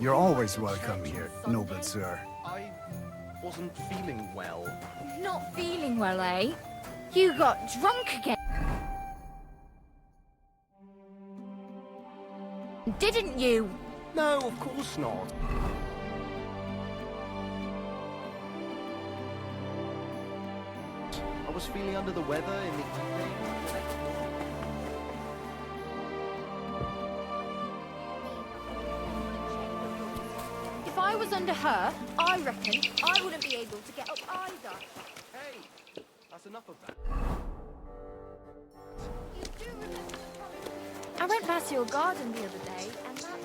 You're always welcome here, noble sir. I wasn't feeling well. Not feeling well, eh? You got drunk again. Didn't you? No, of course not. I was feeling under the weather in the evening. If I was under her, I reckon I wouldn't be able to get up either. Hey, that's enough of that. You do remember the promise. I went past your garden the other day, and that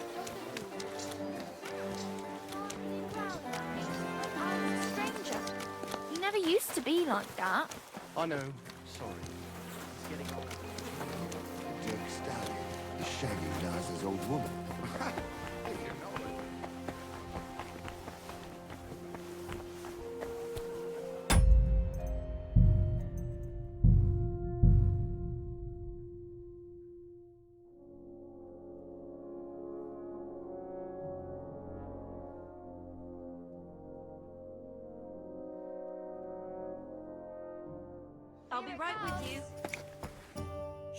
I was a stranger. You never used to be like that. I know. Sorry. It's getting old. Dick Stallion, the shaggy Naz's old woman. You know it. I'll be right with you.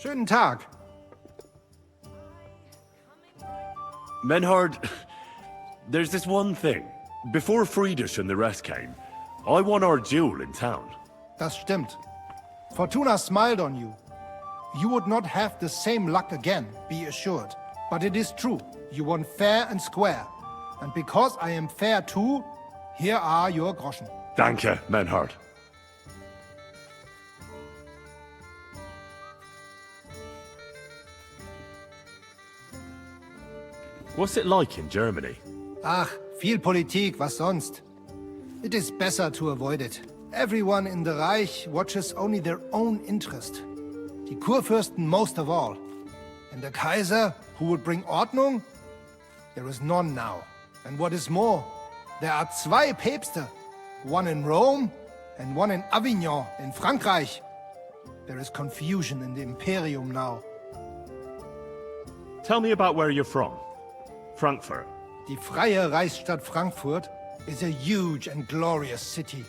Schönen Tag. Menhard, there's this one thing. Before Friedrich and the rest came, I won our duel in town. Das stimmt. Fortuna smiled on you. You would not have the same luck again, be assured. But it is true, you won fair and square. And because I am fair too, here are your groschen. Danke, Menhard. What's it like in Germany? Ach, viel Politik, was sonst? It is better to avoid it. Everyone in the Reich watches only their own interest. Die Kurfürsten most of all. And the Kaiser, who would bring Ordnung? There is none now. And what is more, there are zwei Päpste. One in Rome and one in Avignon in Frankreich. There is confusion in the Imperium now. Tell me about where you're from. Frankfurt. Die freie Reichsstadt Frankfurt is a huge and glorious city.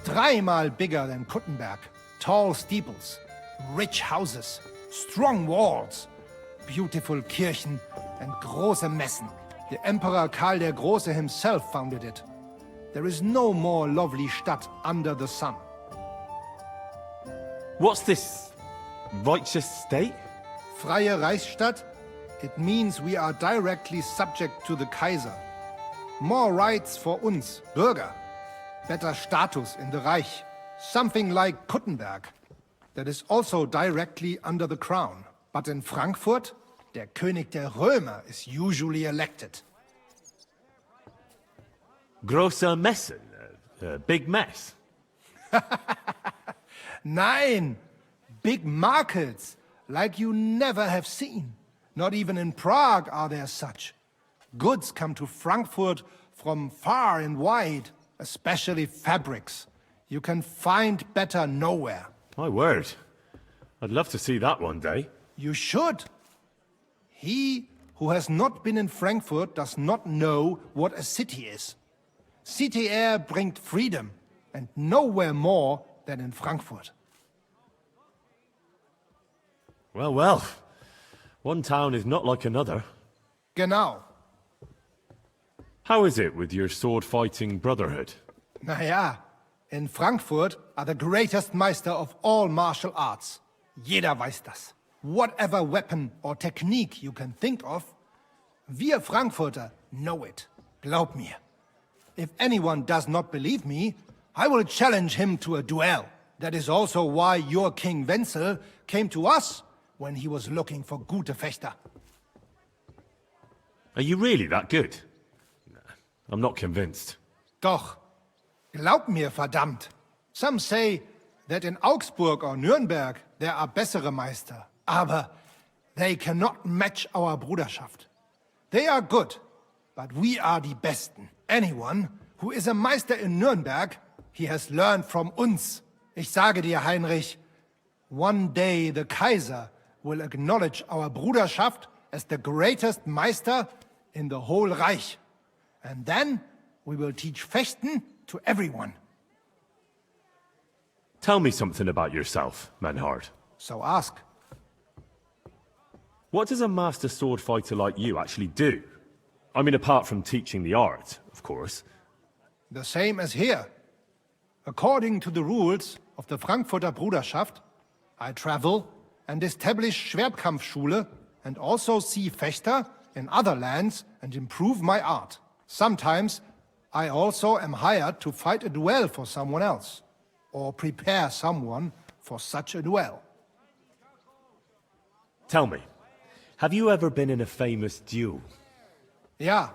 Dreimal bigger than Kuttenberg. Tall steeples, rich houses, strong walls, beautiful Kirchen and große Messen. The Emperor Karl der Große himself founded it. There is no more lovely Stadt under the sun. What's this righteous state? Freie Reichsstadt? It means we are directly subject to the Kaiser. More rights for uns, Bürger. Better status in the Reich. Something like Kuttenberg. That is also directly under the crown. But in Frankfurt, der König der Römer is usually elected. Große Messen? Big mess? Nein! Big markets, like you never have seen. Not even in Prague are there such. Goods come to Frankfurt from far and wide, especially fabrics. You can find better nowhere. My word. I'd love to see that one day. You should. He who has not been in Frankfurt does not know what a city is. City air bringt freedom, and nowhere more than in Frankfurt. Well, well. One town is not like another. Genau. How is it with your sword-fighting brotherhood? Naja, in Frankfurt are the greatest Meister of all martial arts. Jeder weiß das. Whatever weapon or technique you can think of, wir Frankfurter know it. Glaub mir. If anyone does not believe me, I will challenge him to a duel. That is also why your King Wenzel came to us when he was looking for gute Fechter. Are you really that good? I'm not convinced. Doch. Glaub mir, verdammt. Some say that in Augsburg or Nürnberg there are bessere Meister. Aber they cannot match our Bruderschaft. They are good, but we are die Besten. Anyone who is a Meister in Nürnberg, he has learned from uns. Ich sage dir, Heinrich, one day the Kaiser will acknowledge our Bruderschaft as the greatest Meister in the whole Reich. And then we will teach Fechten to everyone. Tell me something about yourself, Manhart. So ask. What does a master sword fighter like you actually do? I mean, apart from teaching the art, of course. The same as here. According to the rules of the Frankfurter Bruderschaft, I travel and establish Schwertkampfschule and also see Fechter in other lands and improve my art. Sometimes I also am hired to fight a duel for someone else, or prepare someone for such a duel. Tell me, have you ever been in a famous duel? Yeah,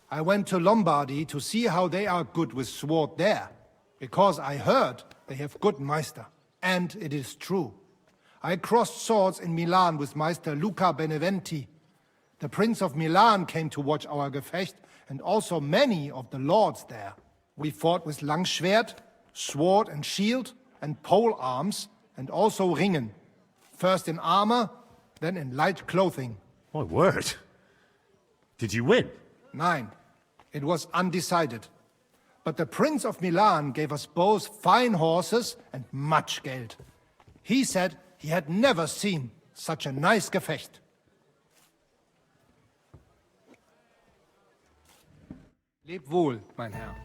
I went to Lombardy to see how they are good with sword there, because I heard they have good Meister, and it is true. I crossed swords in Milan with Meister Luca Beneventi. The Prince of Milan came to watch our Gefecht, and also many of the lords there. We fought with Langschwert, sword and shield, and pole arms, and also Ringen. First in armor, then in light clothing. My word. Did you win? Nein, it was undecided. But the Prince of Milan gave us both fine horses and much Geld. He said he had never seen such a nice Gefecht. Leb wohl, mein Herr.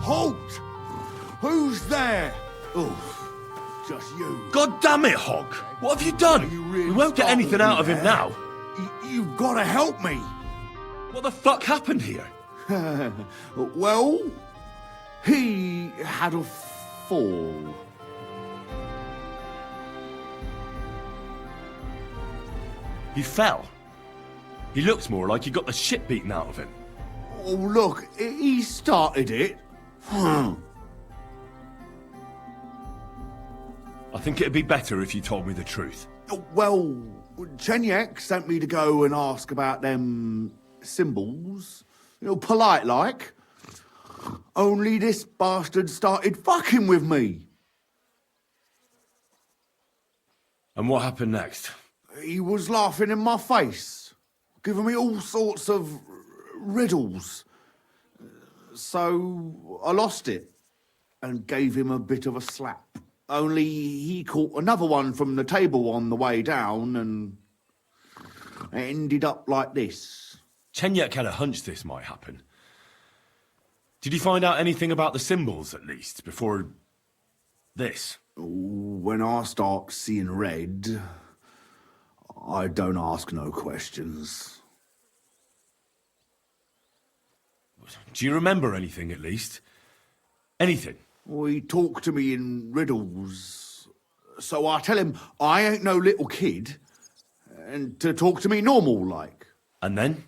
Halt! Who's there? Oh, just you. God damn it, Hog! What have you done? You really We won't get anything out of him now. You've got to help me. What the fuck happened here? Well, he had a fall. He fell. He looks more like he got the shit beaten out of him. Oh, look, he started it. I think it'd be better if you told me the truth. Well, Sihenk sent me to go and ask about them symbols. You know, polite like. Only this bastard started fucking with me. And what happened next? He was laughing in my face, giving me all sorts of riddles. So I lost it and gave him a bit of a slap. Only he caught another one from the table on the way down and it ended up like this. Chenyek had a hunch this might happen. Did you find out anything about the symbols, at least, before this? When I start seeing red, I don't ask no questions. Do you remember anything, at least? Anything? He talked to me in riddles. So I tell him I ain't no little kid, and to talk to me normal like. And then?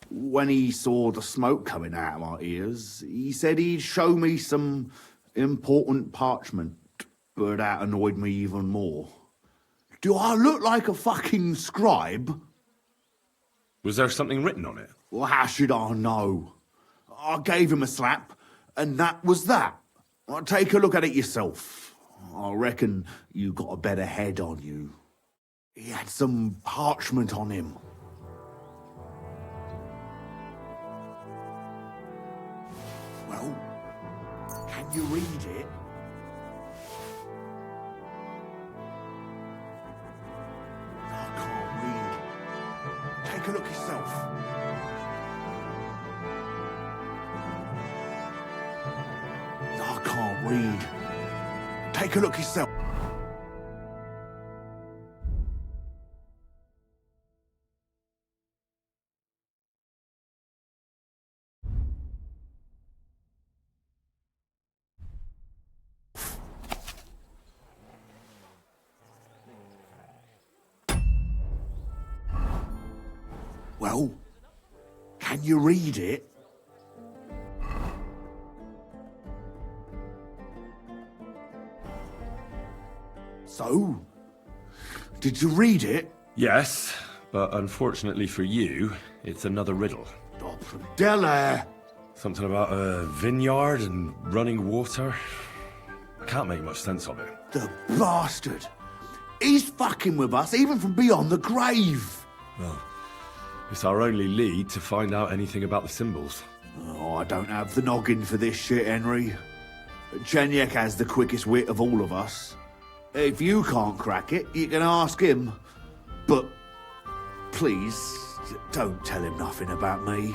When he saw the smoke coming out of my ears, he said he'd show me some important parchment, but that annoyed me even more. Do I look like a fucking scribe? Was there something written on it? Well, how should I know? I gave him a slap, and that was that. Well, take a look at it yourself. I reckon you got a better head on you. He had some parchment on him. Well, can you read it? I can't read. Take a look yourself. I can't read. Take a look yourself. Well, can you read it? So, did you read it? Yes, but unfortunately for you, it's another riddle. Della! Something about a vineyard and running water. I can't make much sense of it. The bastard! He's fucking with us even from beyond the grave! Well, it's our only lead to find out anything about the symbols. Oh, I don't have the noggin for this shit, Henry. Chenyek has the quickest wit of all of us. If you can't crack it, you can ask him. But please, don't tell him nothing about me.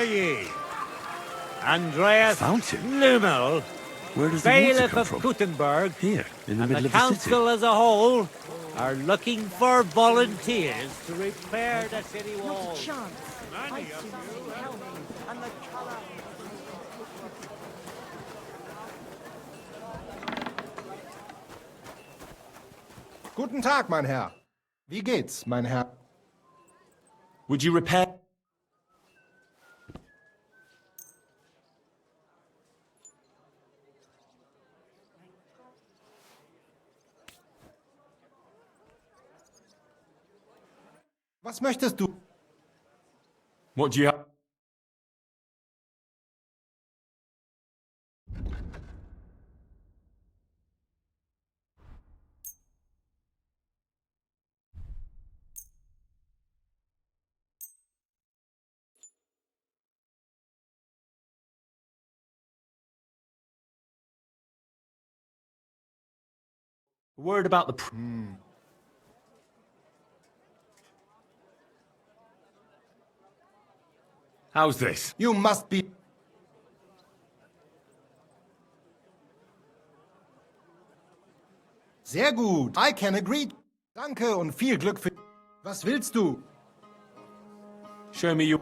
are ye? Andreas Fountain? Numel, Where does the water Bailiff come of from? Gutenberg, Here, in the and middle the of the city. council as a whole are looking for volunteers to repair the city Not a walls. chance. I'd sooner help. And the colour. Guten Tag, mein Herr. Wie geht's, mein Herr? Would you repair? Was möchtest du? What do you have? Word about the... How's this? You must be... Sehr gut. I can agree. Danke und viel Glück für... Was willst du? Show me your...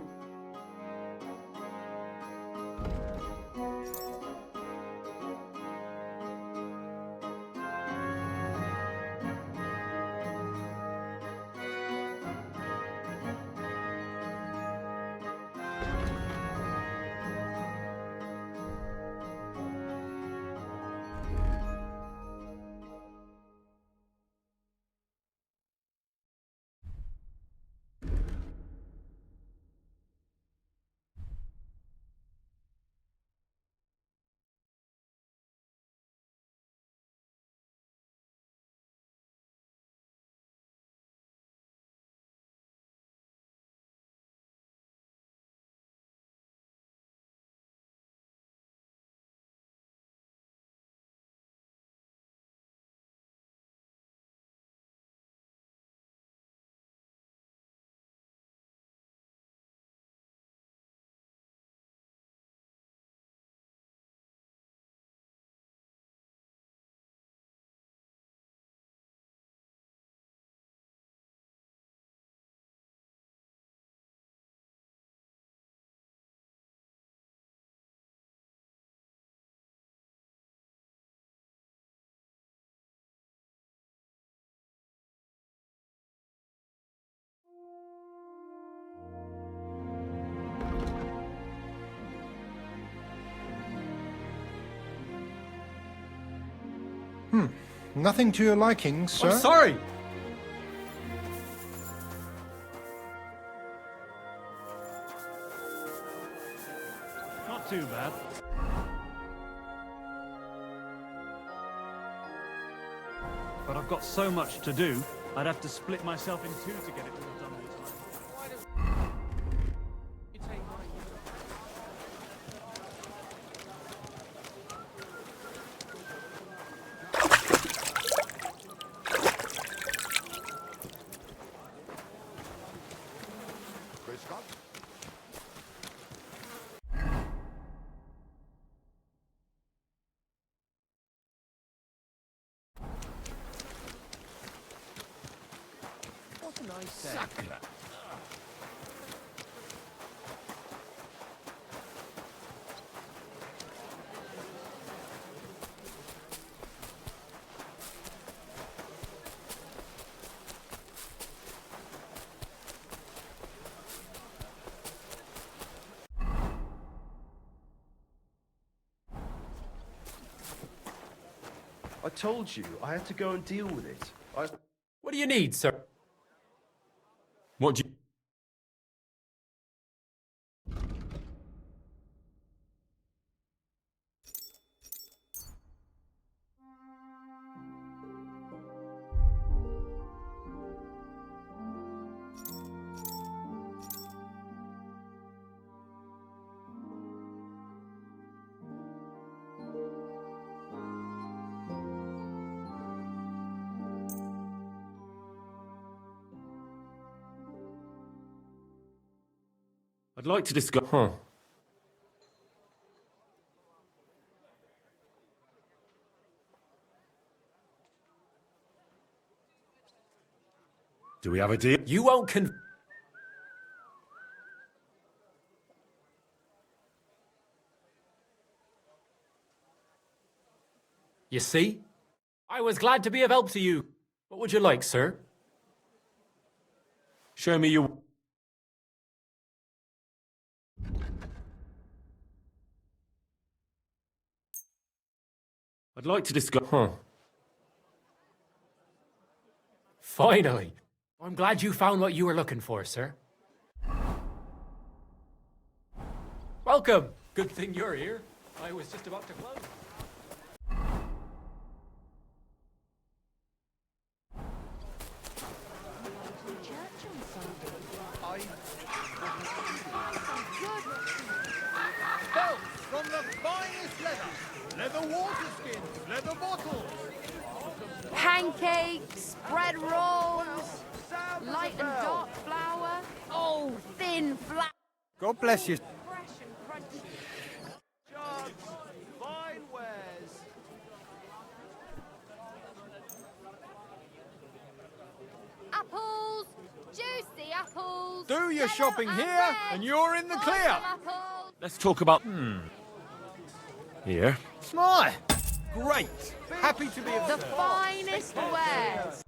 Nothing to your liking, sir? I'm sorry. Not too bad. But I've got so much to do, I'd have to split myself in two to get it all done this time. What can I say? I told you I had to go and deal with it. What do you need, sir? What do you... I'd like to discuss... Huh. Do we have a deal? You won't You see? I was glad to be of help to you. What would you like, sir? Show me your... I'd like to discuss... Finally. I'm glad you found what you were looking for, sir. Welcome. Good thing you're here. I was just about to close. From the finest leather water skins, leather bottles. Pancakes, bread rolls, light and dark flour. Oh, thin flour. God bless you. Fresh and crunchy. Jugs, fine wares. Apples, juicy apples. Do your yellow shopping and here, red. and you're in the Lots clear. of apples. Let's talk about... Here. Smile. Great. Happy to be of The service. finest wares.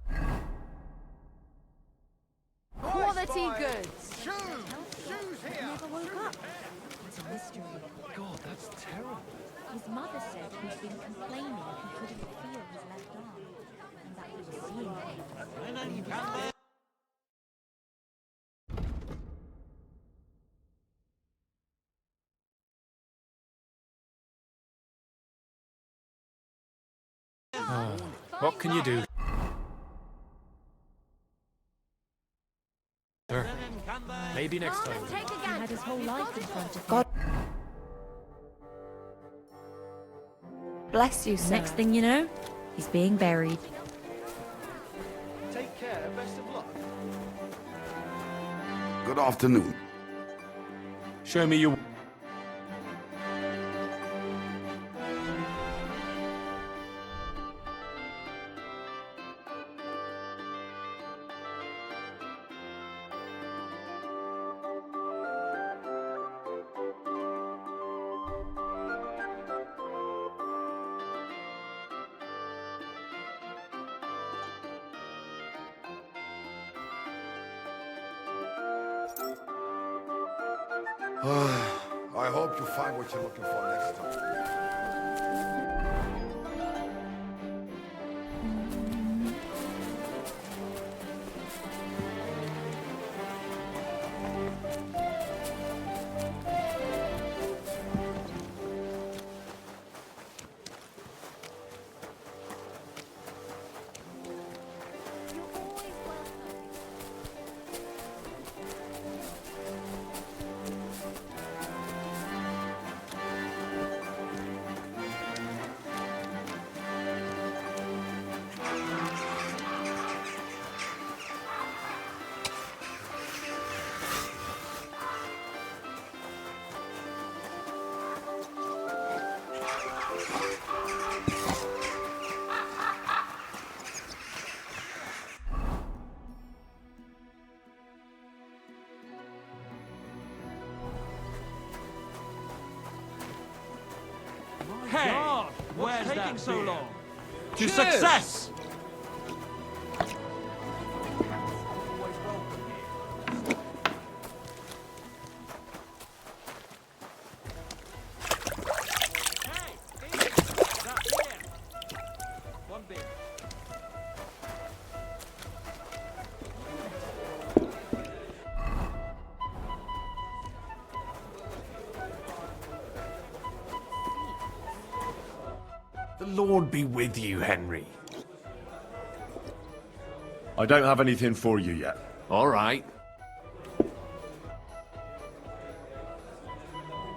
Quality goods. Shoes here. Never woke up. It's a mystery. God, that's terrible. His mother said he'd been complaining he couldn't feel his left arm, and that he was seeing things. What can you do? Sir, maybe next time. Take a He had his whole life in front of him. God bless you, sir. Next thing you know, he's being buried. Take care, best of luck. Good afternoon. Show me your... I hope you find what you're looking for next time. Hey, what's taking so long? To success! The Lord be with you, Henry. I don't have anything for you yet. All right.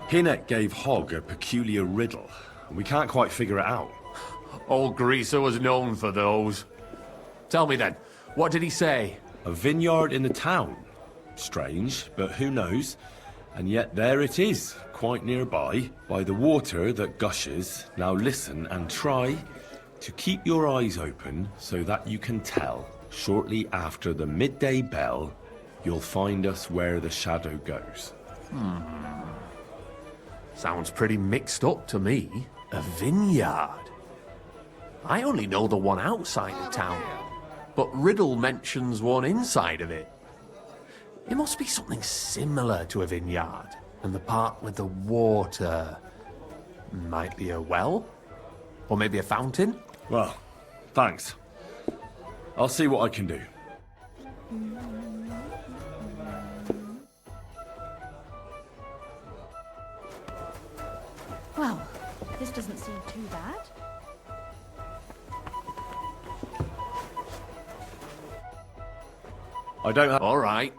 Sihenk gave Hogg a peculiar riddle, and we can't quite figure it out. Old Greaser was known for those. Tell me then, what did he say? A vineyard in the town. Strange, but who knows? And yet there it is, quite nearby, by the water that gushes. Now listen and try to keep your eyes open so that you can tell. Shortly after the midday bell, you'll find us where the shadow goes. Sounds pretty mixed up to me. A vineyard. I only know the one outside of town, but Riddle mentions one inside of it. It must be something similar to a vineyard, and the part with the water might be a well? Or maybe a fountain? Well, thanks. I'll see what I can do. Well, this doesn't seem too bad. I don't have... All right.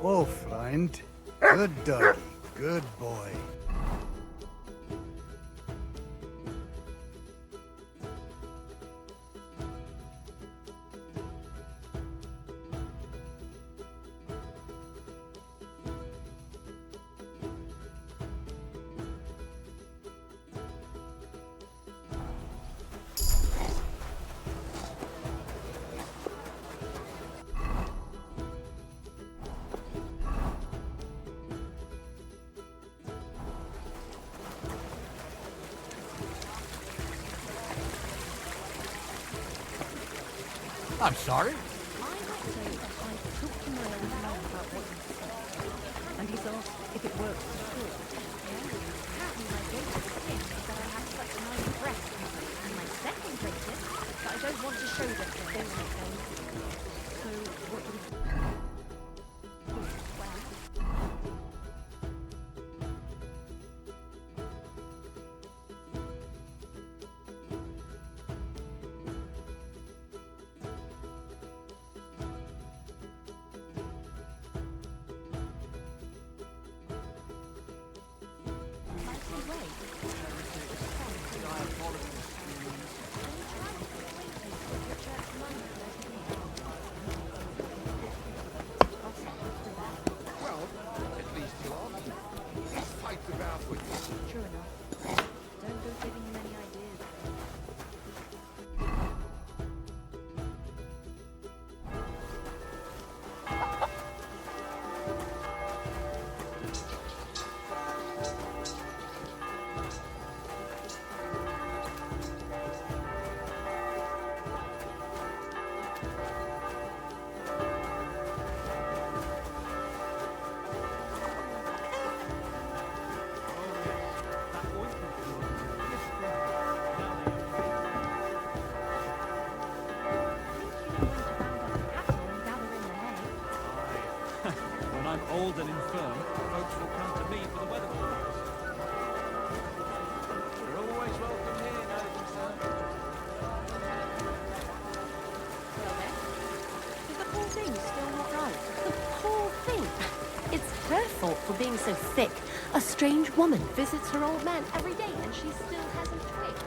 Oh, friend. Good doggy. Good boy. I'm sorry? I might say that I talked to my old man about what you said, and he's asked if it works for sure. Apparently my greatest sin is that I have such nice breasts, and my second greatest is that I don't want to show them that they will go. So what do we do? Well, true enough. Don't go giving him any ideas. When I'm old and infirm, folks will come to me for the weather forecast. You're always welcome here, Noble sir. Well then, is the poor thing still not right? The poor thing. It's her fault for being so thick. A strange woman visits her old man every day and she still hasn't twigged.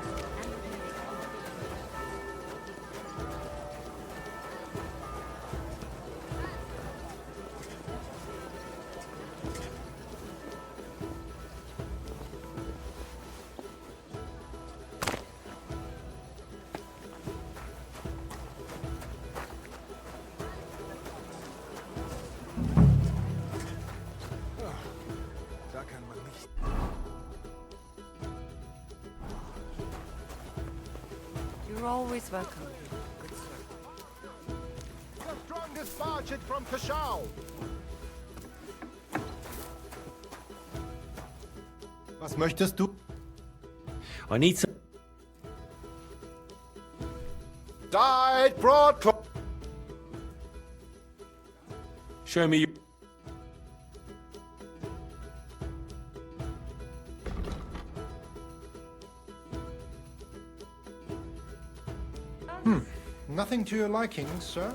Da kann man nicht. You're always welcome. The strongest margin from Kashau. Was möchtest du? I need some... Side broad. Show me... Nothing to your liking, sir?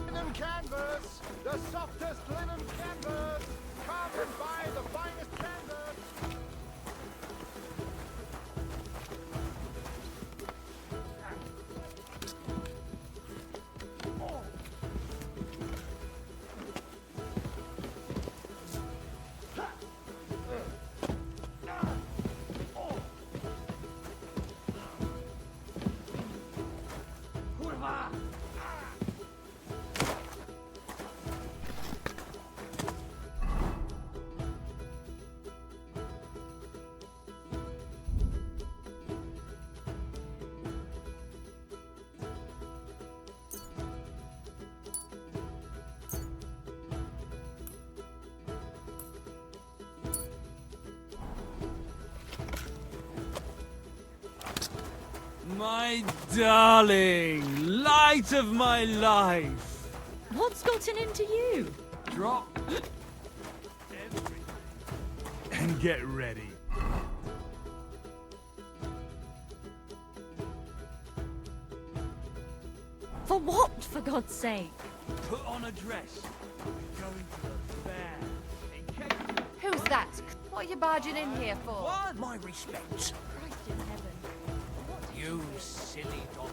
Linen canvas! The softest linen canvas! Come and buy the finest canvas! My darling, light of my life. What's gotten into you? Drop everything and get ready. For what, for God's sake? Put on a dress. We're going to the fair. In case... Who's that? What are you barging in here for? What? My respects. Christ in heaven. You silly doggy.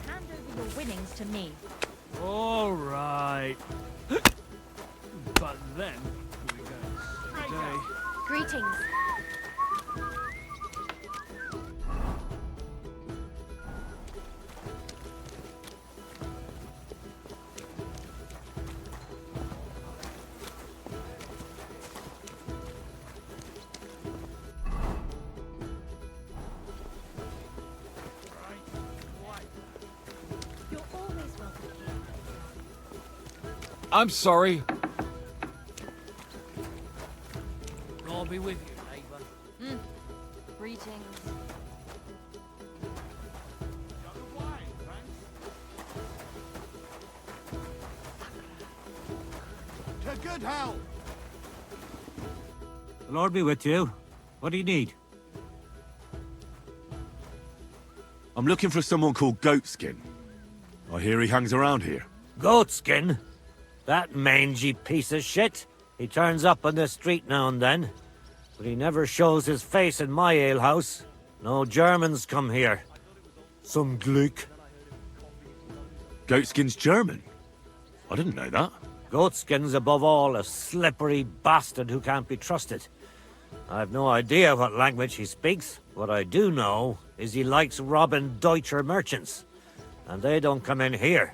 Hand over your winnings to me. All right. But then we go today. Greetings. You're always welcome here. I'm sorry. I'll be with you, neighbour. Greetings. To good health! The Lord be with you. What do you need? I'm looking for someone called Goatskin. I hear he hangs around here. Goatskin? That mangy piece of shit. He turns up on the street now and then. But he never shows his face in my alehouse. No Germans come here. Some Gluck. Goatskin's German? I didn't know that. Goatskin's above all a slippery bastard who can't be trusted. I've no idea what language he speaks. What I do know is he likes robbing Deutscher merchants. And they don't come in here.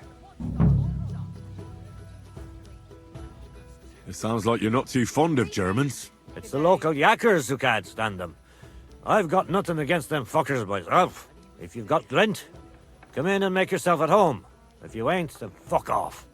It sounds like you're not too fond of Germans. It's the local yackers who can't stand them. I've got nothing against them fuckers myself. If you've got glint, come in and make yourself at home. If you ain't, then fuck off.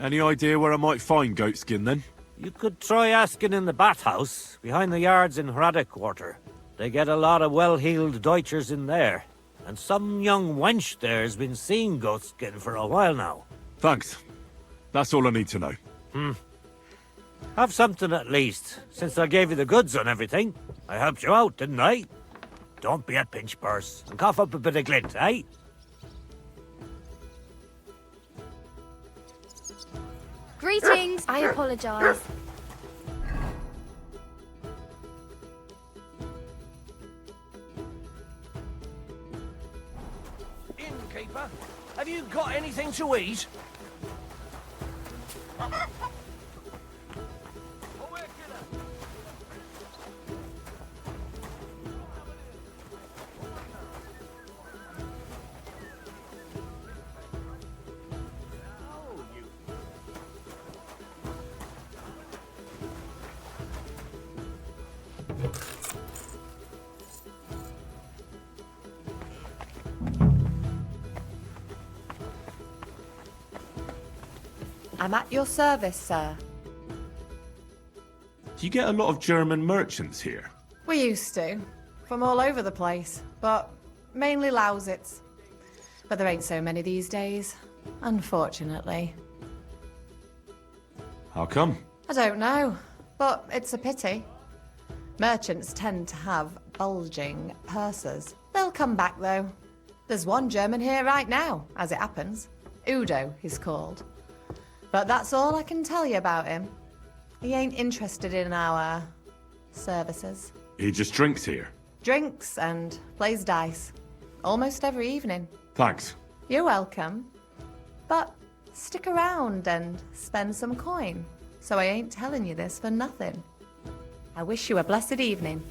Any idea where I might find Goatskin then? You could try asking in the bathhouse, behind the yards in Hrade Quarter. They get a lot of well-heeled Deutschers in there. And some young wench there's been seeing Goatskin for a while now. Thanks. That's all I need to know. Have something at least, since I gave you the goods on everything. I helped you out, didn't I? Don't be a pinch purse, and cough up a bit of glint, eh? Greetings. I apologise. Innkeeper, have you got anything to eat? I'm at your service, sir. Do you get a lot of German merchants here? We used to. From all over the place. But mainly Lausitz. But there ain't so many these days. Unfortunately. How come? I don't know. But it's a pity. Merchants tend to have bulging purses. They'll come back, though. There's one German here right now, as it happens. Udo, he's called. But that's all I can tell you about him. He ain't interested in our services. He just drinks here. Drinks and plays dice. Almost every evening. Thanks. You're welcome. But stick around and spend some coin. So I ain't telling you this for nothing. I wish you a blessed evening.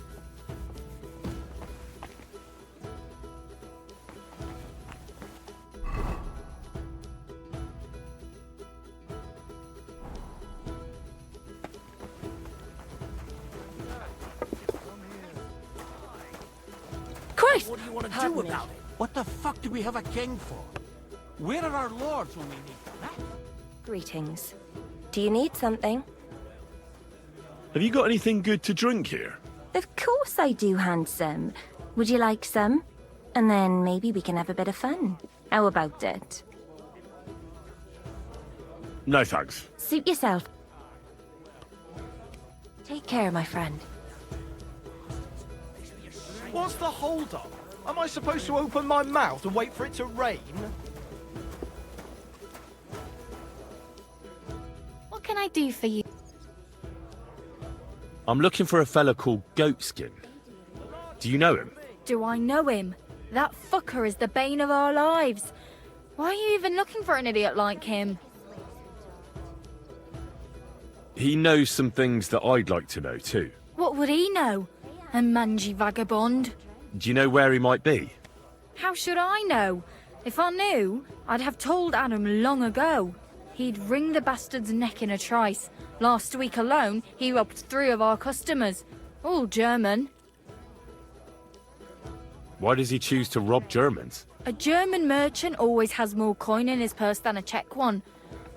Christ! What do you want to Pardon do me. about it? What the fuck do we have a king for? Where are our lords when we need them? Huh? Greetings. Do you need something? Have you got anything good to drink here? Of course I do, handsome. Would you like some? And then maybe we can have a bit of fun. How about it? No thanks. Suit yourself. Take care, my friend. What's the hold-up? Am I supposed to open my mouth and wait for it to rain? What can I do for you? I'm looking for a fella called Goatskin. Do you know him? Do I know him? That fucker is the bane of our lives. Why are you even looking for an idiot like him? He knows some things that I'd like to know too. What would he know? A mangy vagabond? Do you know where he might be? How should I know? If I knew, I'd have told Adam long ago. He'd wring the bastard's neck in a trice. Last week alone, he robbed 3 of our customers. All German. Why does he choose to rob Germans? A German merchant always has more coin in his purse than a Czech one.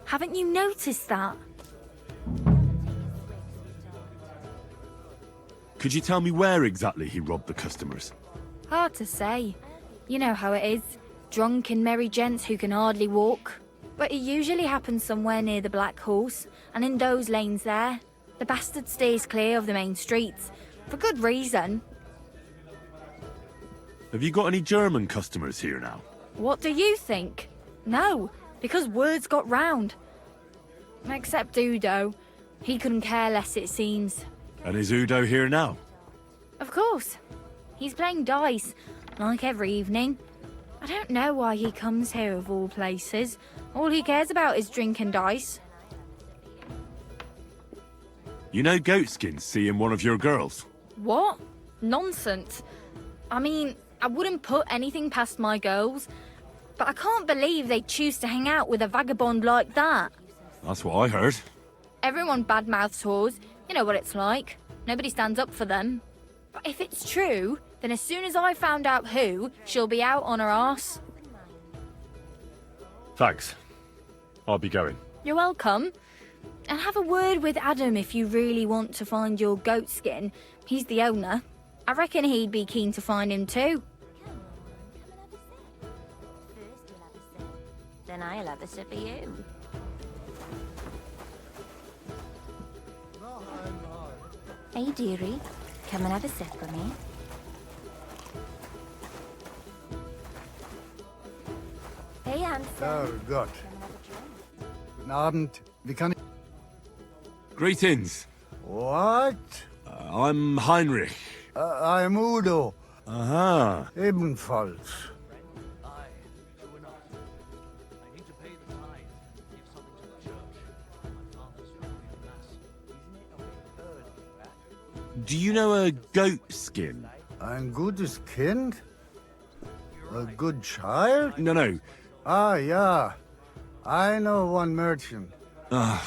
Haven't you noticed that? Could you tell me where exactly he robbed the customers? Hard to say. You know how it is. Drunken merry gents who can hardly walk. But it usually happens somewhere near the Black Horse, and in those lanes there. The bastard stays clear of the main streets. For good reason. Have you got any German customers here now? What do you think? No, because words got round. Except Udo. He couldn't care less, it seems. And is Udo here now? Of course. He's playing dice, like every evening. I don't know why he comes here of all places. All he cares about is drinking dice. You know Goatskin's seeing one of your girls? What? Nonsense. I mean, I wouldn't put anything past my girls, but I can't believe they choose to hang out with a vagabond like that. That's what I heard. Everyone badmouths whores. You know what it's like. Nobody stands up for them. But if it's true, then as soon as I found out who, she'll be out on her arse. Thanks. I'll be going. You're welcome. And have a word with Adam if you really want to find your Goatskin. He's the owner. I reckon he'd be keen to find him too. Then I'll have a sip of you. Hey, dearie. Come and have a sip with me. Hey, handsome. Oh Gott. Guten Abend. Wie kann ich... Greetings. What? I'm Heinrich. I'm Udo. Aha. Ebenfalls. Do you know a Goatskin? Ein gutes Kind? A good child? No. Ah, yeah. I know one merchant. Ugh.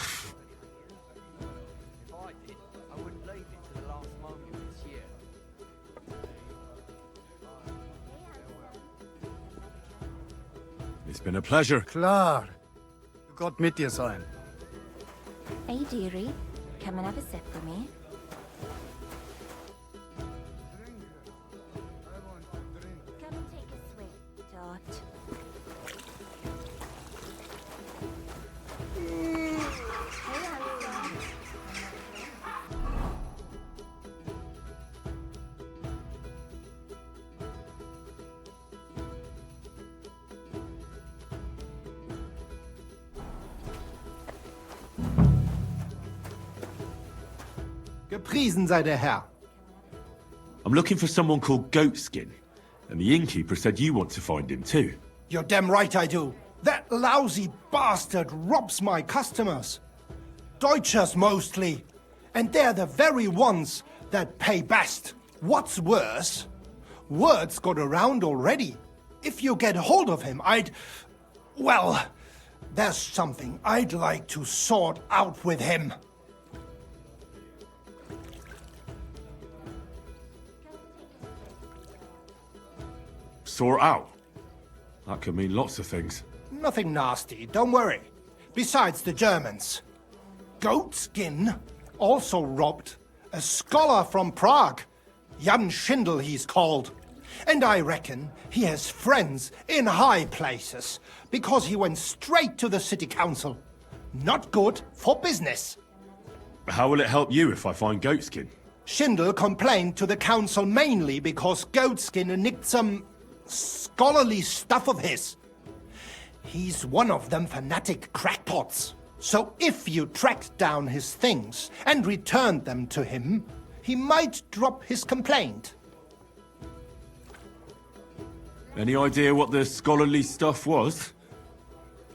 It's been a pleasure. Klar. Gott mit dir sein. Hey, dearie. Come and have a sip with me. Come and take a swig, Dot. Hey, handsome. Gepriesen sei der Herr. I'm looking for someone called Goatskin, and the innkeeper said you want to find him too. You're damn right I do. That lousy bastard robs my customers. Deutschers mostly. And they're the very ones that pay best. What's worse, word's got around already. If you get hold of him, well, there's something I'd like to sort out with him. Sort out? That could mean lots of things. Nothing nasty, don't worry. Besides the Germans. Goatskin also robbed a scholar from Prague. Jan Schindel he's called. And I reckon he has friends in high places, because he went straight to the city council. Not good for business. How will it help you if I find Goatskin? Schindel complained to the council mainly because Goatskin nicked some scholarly stuff of his. He's one of them fanatic crackpots. So if you tracked down his things and returned them to him, he might drop his complaint. Any idea what the scholarly stuff was?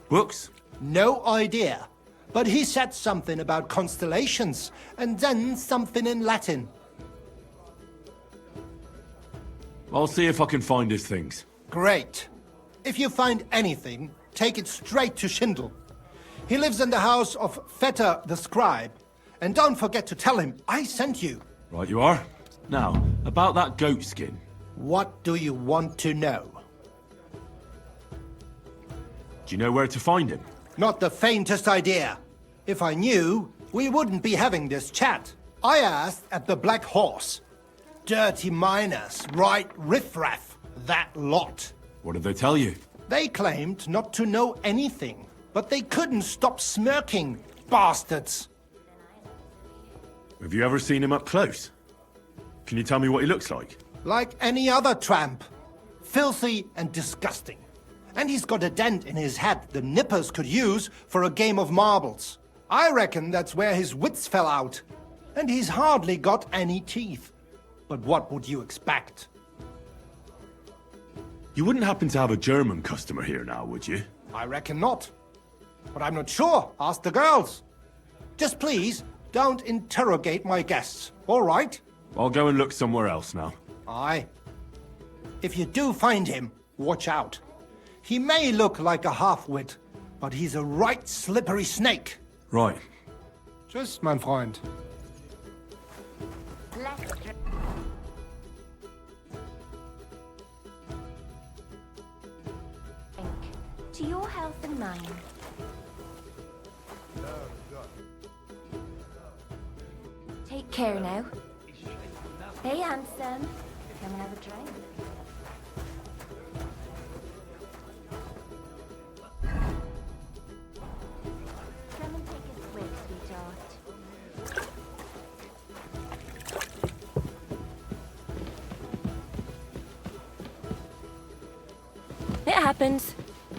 Books? No idea. But he said something about constellations, and then something in Latin. I'll see if I can find his things. Great. If you find anything, take it straight to Schindel. He lives in the house of Vetter the scribe. And don't forget to tell him I sent you. Right you are. Now, about that Goatskin. What do you want to know? Do you know where to find him? Not the faintest idea. If I knew, we wouldn't be having this chat. I asked at the Black Horse. Dirty miners, right riffraff, that lot. What did they tell you? They claimed not to know anything, but they couldn't stop smirking, bastards. Have you ever seen him up close? Can you tell me what he looks like? Like any other tramp. Filthy and disgusting. And he's got a dent in his head the nippers could use for a game of marbles. I reckon that's where his wits fell out. And he's hardly got any teeth. But what would you expect? You wouldn't happen to have a German customer here now, would you? I reckon not. But I'm not sure. Ask the girls. Just please, don't interrogate my guests, all right? I'll go and look somewhere else now. Aye. If you do find him, watch out. He may look like a half-wit, but he's a right slippery snake. Right. Tschüss, mein Freund. To your health and mine. Take care now. Hey, handsome. Come and have a drink. Come and take a swig, sweetheart. It happens.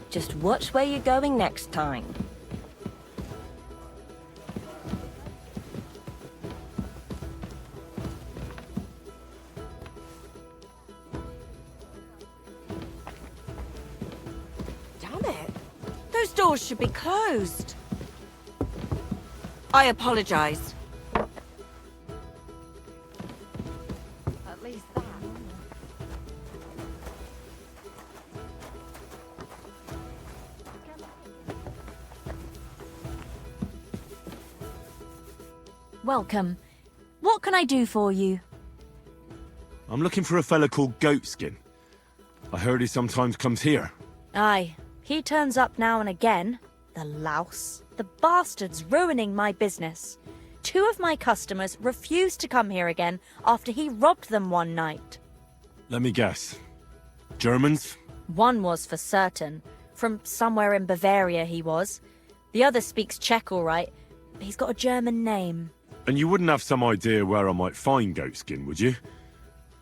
Just watch where you're going next time. Damn it! Those doors should be closed. I apologize. At least that. Welcome. What can I do for you? I'm looking for a fella called Goatskin. I heard he sometimes comes here. Aye, he turns up now and again. The louse. The bastard's ruining my business. 2 of my customers refused to come here again after he robbed them one night. Let me guess. Germans? One was for certain. From somewhere in Bavaria he was. The other speaks Czech all right. He's got a German name. And you wouldn't have some idea where I might find Goatskin, would you?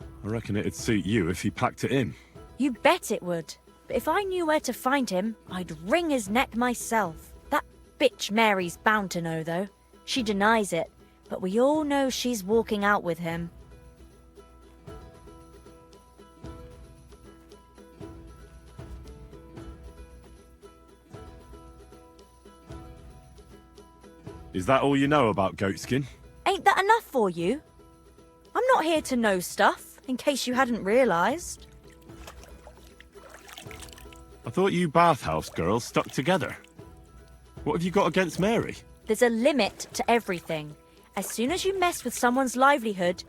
I reckon it'd suit you if he packed it in. You bet it would. But if I knew where to find him, I'd wring his neck myself. That bitch Mary's bound to know, though. She denies it, but we all know she's walking out with him. Is that all you know about Goatskin? Ain't that enough for you? I'm not here to know stuff, in case you hadn't realised. I thought you bathhouse girls stuck together. What have you got against Mary? There's a limit to everything. As soon as you mess with someone's livelihood,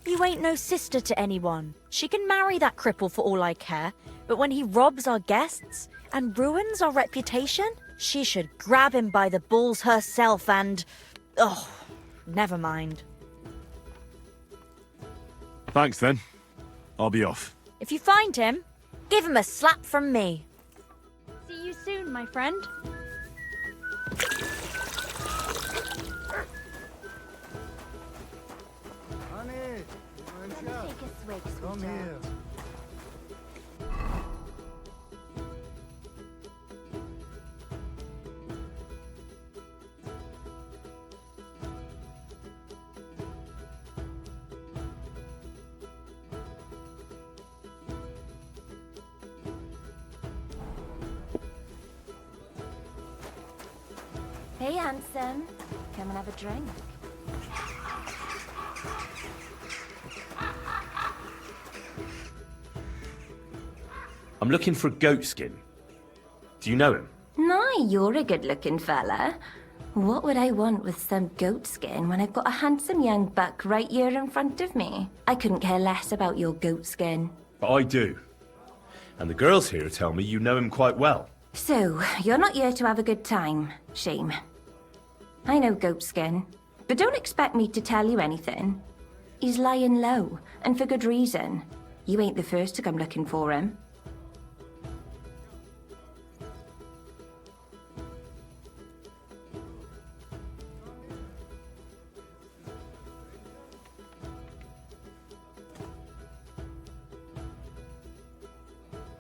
you ain't no sister to anyone. She can marry that cripple for all I care, but when he robs our guests and ruins our reputation, she should grab him by the balls herself and... oh, never mind. Thanks then. I'll be off. If you find him, give him a slap from me. See you soon, my friend. Honey, Take a swig, come here. Hey, handsome. Come and have a drink. I'm looking for Goatskin. Do you know him? My, you're a good-looking fella. What would I want with some goat skin when I've got a handsome young buck right here in front of me? I couldn't care less about your goat skin. But I do. And the girls here tell me you know him quite well. So, you're not here to have a good time. Shame. I know Goatskin, but don't expect me to tell you anything. He's lying low, and for good reason. You ain't the first to come looking for him.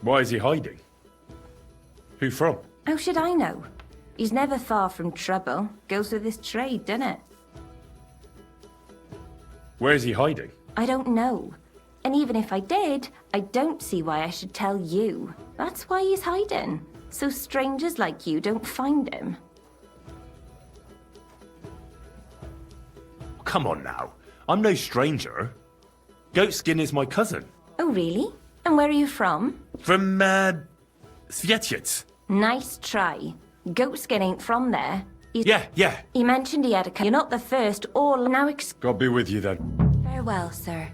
Why is he hiding? Who from? How should I know? He's never far from trouble. Goes with his trade, doesn't it? Where is he hiding? I don't know. And even if I did, I don't see why I should tell you. That's why he's hiding. So strangers like you don't find him. Come on now. I'm no stranger. Goatskin is my cousin. Oh, really? And where are you from? From, Svietiec. Nice try. Goatskin ain't from there. Yeah. He mentioned he had a... You're not the first or now God be with you then. Farewell, sir.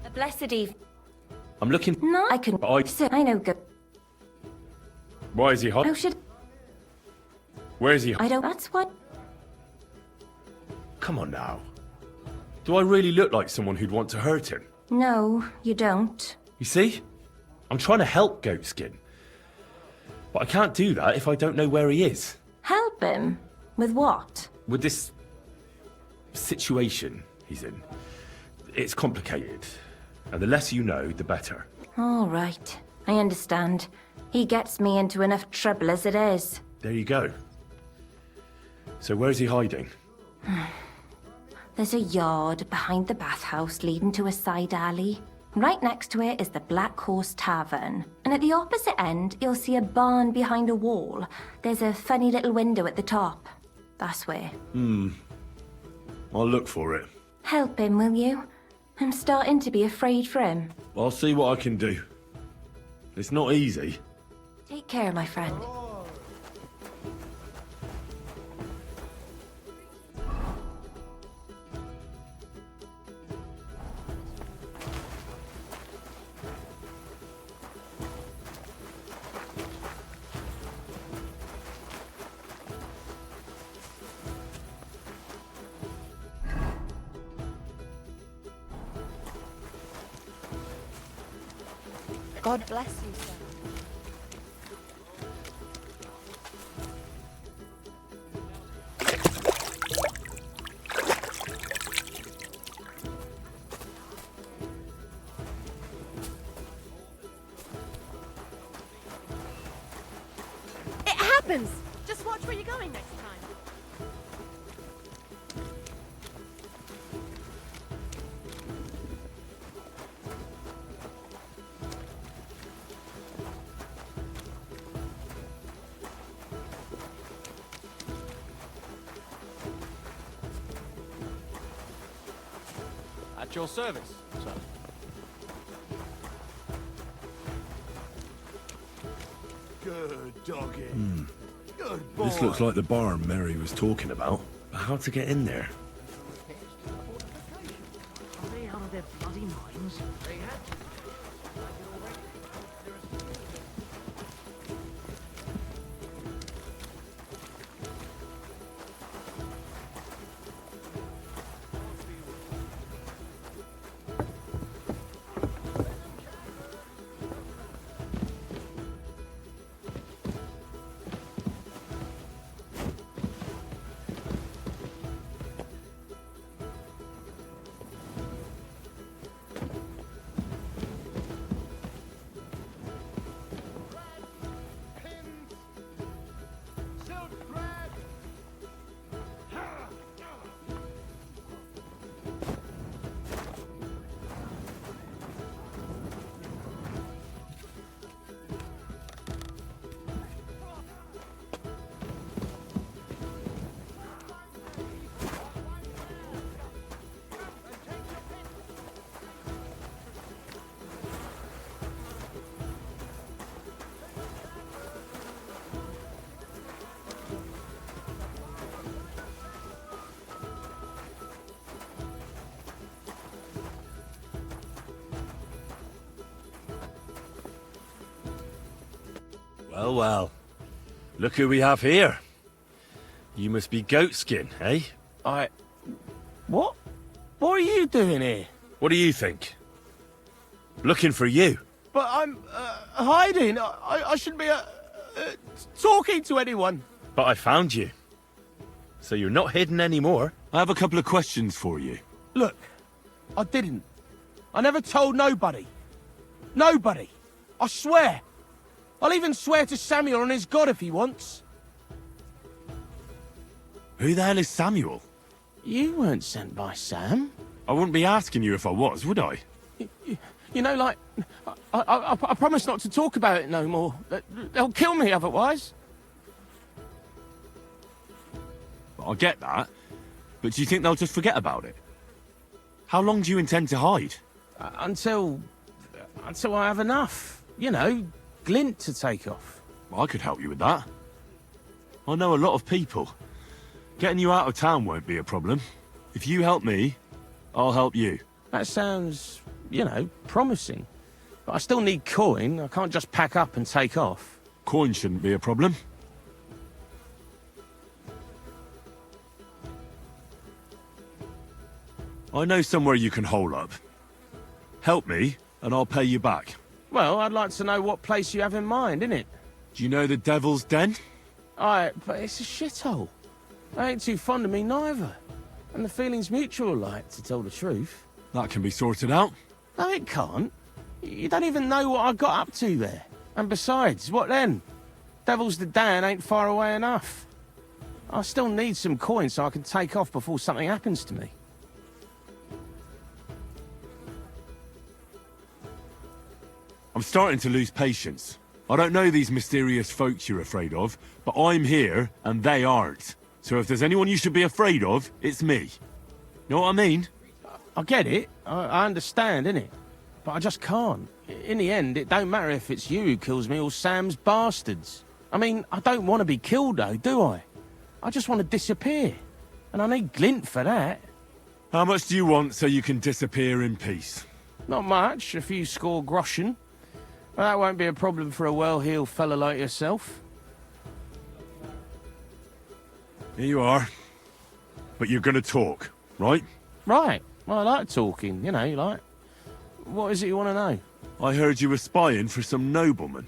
A blessed eve. I'm looking... No, I can... I know go... Why is he hiding? How should... Where is he? I don't... That's what... Come on now. Do I really look like someone who'd want to hurt him? No, you don't. You see? I'm trying to help Goatskin. But I can't do that if I don't know where he is. Help him? With what? With this... situation he's in. It's complicated. And the less you know, the better. All right. I understand. He gets me into enough trouble as it is. There you go. So where's he hiding? There's a yard behind the bathhouse leading to a side alley. Right next to it is the Black Horse Tavern. And at the opposite end, you'll see a barn behind a wall. There's a funny little window at the top. That's where. I'll look for it. Help him, will you? I'm starting to be afraid for him. I'll see what I can do. It's not easy. Take care, my friend. God bless you, sir. It happens! Just watch where you're going next time. At your service, sir. Good doggy. Good boy. This looks like the barn Mary was talking about. But how to get in there? Are they out of their bloody minds? Well, well. Look who we have here. You must be Goatskin, eh? What? What are you doing here? What do you think? Looking for you. But I'm hiding. I shouldn't be talking to anyone. But I found you. So you're not hidden anymore. I have a couple of questions for you. Look, I didn't. I never told nobody. Nobody. I swear. I'll even swear to Samuel on his God if he wants. Who the hell is Samuel? You weren't sent by Sam. I wouldn't be asking you if I was, would I? You know, like, I promise not to talk about it no more. They'll kill me otherwise. I get that, but do you think they'll just forget about it? How long do you intend to hide? Until I have enough. You know, glint to take off. I could help you with that. I know a lot of people. Getting you out of town won't be a problem. If you help me, I'll help you. That sounds, you know, promising. But I still need coin. I can't just pack up and take off. Coin shouldn't be a problem. I know somewhere you can hole up. Help me, and I'll pay you back. Well, I'd like to know what place you have in mind, innit? Do you know the Devil's Den? But it's a shithole. They ain't too fond of me neither. And the feeling's mutual, like, to tell the truth. That can be sorted out. No, it can't. You don't even know what I got up to there. And besides, what then? Devil's the Den ain't far away enough. I still need some coin so I can take off before something happens to me. I'm starting to lose patience. I don't know these mysterious folks you're afraid of, but I'm here and they aren't. So if there's anyone you should be afraid of, it's me. Know what I mean? I get it. I understand, innit? But I just can't. In the end, it don't matter if it's you who kills me or Sam's bastards. I mean, I don't want to be killed, though, do I? I just want to disappear. And I need glint for that. How much do you want so you can disappear in peace? Not much, a few score groschen. But that won't be a problem for a well-heeled fella like yourself. Here you are. But you're gonna talk, right? Right. Well, I like talking, you know, like... What is it you want to know? I heard you were spying for some nobleman.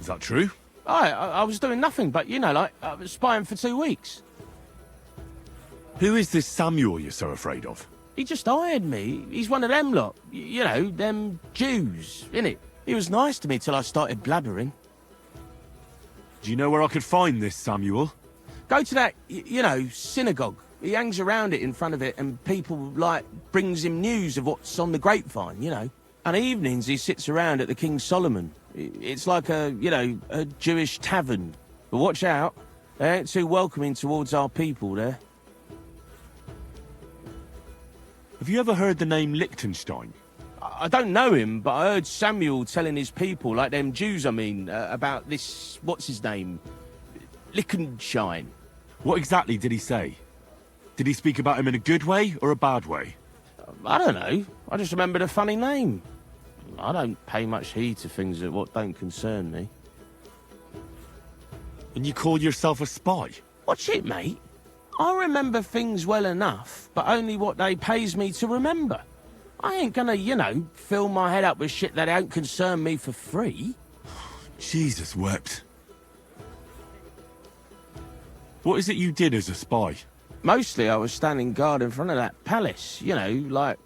Is that true? I was doing nothing but, you know, like, I was spying for 2 weeks. Who is this Samuel you're so afraid of? He just hired me. He's one of them lot. You know, them Jews, innit? He was nice to me till I started blabbering. Do you know where I could find this Samuel? Go to that, you know, synagogue. He hangs around it in front of it and people, like, brings him news of what's on the grapevine, you know. And evenings he sits around at the King Solomon. It's like a, you know, a Jewish tavern. But watch out. They ain't too welcoming towards our people there. Have you ever heard the name Liechtenstein? I don't know him, but I heard Samuel telling his people, like them Jews, I mean, about this, what's his name? Liechtenstein. What exactly did he say? Did he speak about him in a good way or a bad way? I don't know. I just remembered a funny name. I don't pay much heed to things that what don't concern me. And you call yourself a spy? Watch it, mate. I remember things well enough, but only what they pays me to remember. I ain't gonna, you know, fill my head up with shit that don't concern me for free. Jesus wept. What is it you did as a spy? Mostly I was standing guard in front of that palace, you know, like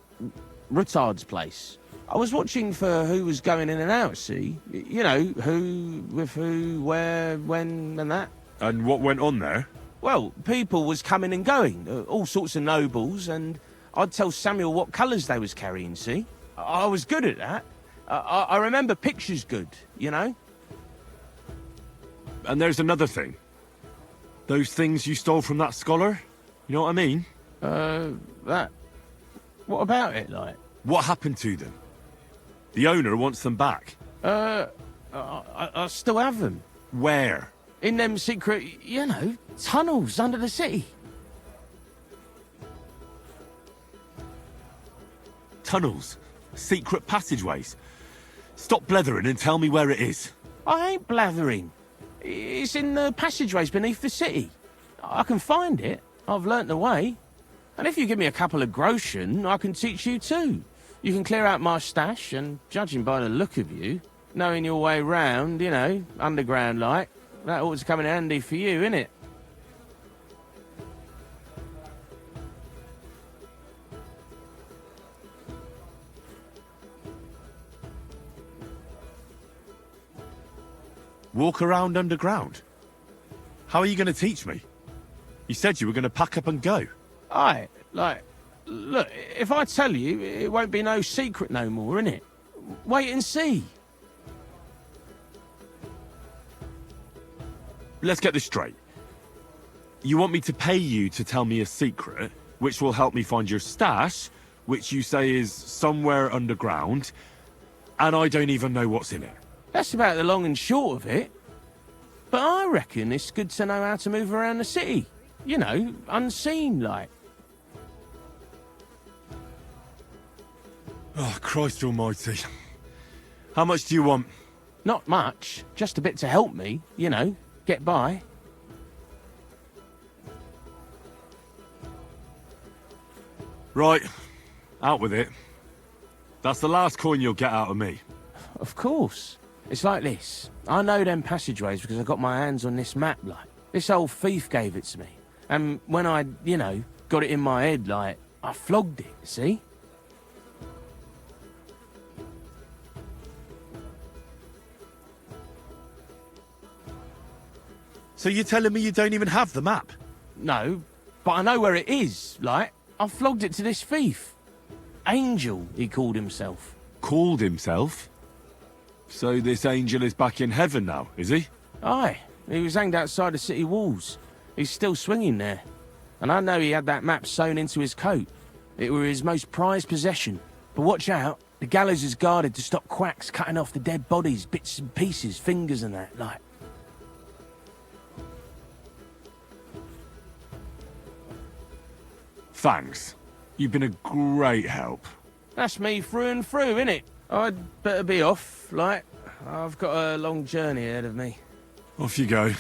Rutard's place. I was watching for who was going in and out, see? You know, who, with who, where, when, and that. And what went on there? Well, people was coming and going, all sorts of nobles, and I'd tell Samuel what colours they was carrying, see? I was good at that. I remember pictures good, you know? And there's another thing. Those things you stole from that scholar? You know what I mean? That... What about it, like? What happened to them? The owner wants them back. I still have them. Where? In them secret, you know, tunnels under the city. Tunnels? Secret passageways? Stop blethering and tell me where it is. I ain't blathering. It's in the passageways beneath the city. I can find it. I've learnt the way. And if you give me a couple of groschen, I can teach you too. You can clear out my stash, and judging by the look of you, knowing your way round, you know, underground like, that ought to come in handy for you, innit? Walk around underground? How are you going to teach me? You said you were going to pack up and go. Aye, like, look, if I tell you, it won't be no secret no more, innit? Wait and see. Let's get this straight. You want me to pay you to tell me a secret, which will help me find your stash, which you say is somewhere underground, and I don't even know what's in it. That's about the long and short of it. But I reckon it's good to know how to move around the city. You know, unseen, like. Oh, Christ almighty. How much do you want? Not much. Just a bit to help me, you know, get by. Right. Out with it. That's the last coin you'll get out of me. Of course. It's like this. I know them passageways because I got my hands on this map, like. This old thief gave it to me. And when I, you know, got it in my head, like, I flogged it, see? So you're telling me you don't even have the map? No, but I know where it is, like. I flogged it to this thief. Angel, he called himself. Called himself? So this angel is back in heaven now, is he? Aye, he was hanged outside the city walls. He's still swinging there. And I know he had that map sewn into his coat. It were his most prized possession. But watch out, the gallows is guarded to stop quacks cutting off the dead bodies, bits and pieces, fingers and that, like. Thanks. You've been a great help. That's me through and through, innit? I'd better be off, like. I've got a long journey ahead of me. Off you go.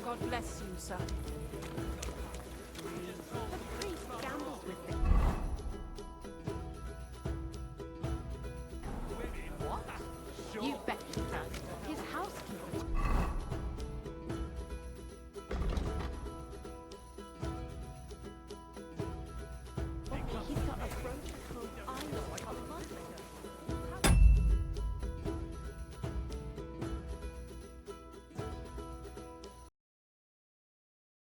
God bless you, sir. The priest gambles with the... You bet.